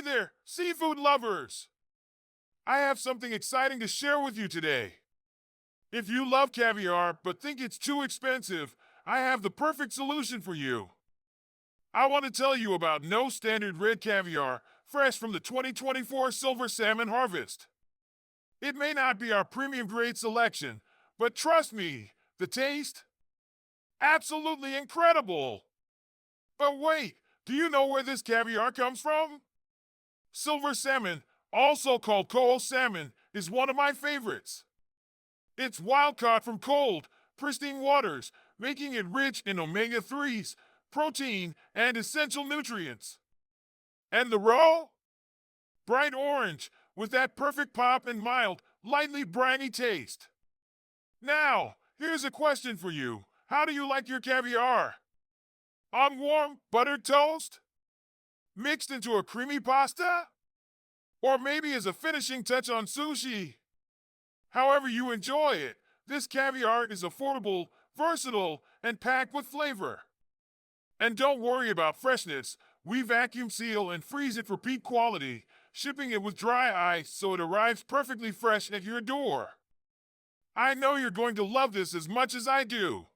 Hey there, seafood lovers! I have something exciting to share with you today. If you love caviar but think it's too expensive, I have the perfect solution for you. I want to tell you about No Standard Red Caviar, fresh from the 2024 Silver Salmon harvest. It may not be our premium grade selection, but trust me, the taste? Absolutely incredible! But wait, do you know where this caviar comes from? Silver salmon, also called coho salmon, is one of my favorites. It's wild caught from cold, pristine waters, making it rich in omega 3s, protein, and essential nutrients. And the roe? Bright orange, with that perfect pop and mild, lightly briny taste. Now, here's a question for you. How do you like your caviar? On warm, buttered toast? Mixed into a creamy pasta? Or maybe as a finishing touch on sushi? However you enjoy it, this caviar is affordable, versatile, and packed with flavor. And don't worry about freshness, we vacuum seal and freeze it for peak quality, shipping it with dry ice so it arrives perfectly fresh at your door. I know you're going to love this as much as I do.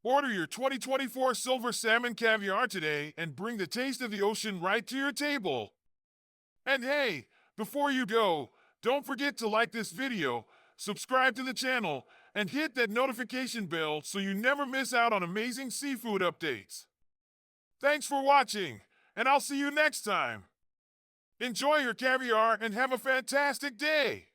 Order your 2024 Silver Salmon Caviar today and bring the taste of the ocean right to your table. And hey, before you go, don't forget to like this video, subscribe to the channel, and hit that notification bell so you never miss out on amazing seafood updates. Thanks for watching, and I'll see you next time. Enjoy your caviar and have a fantastic day!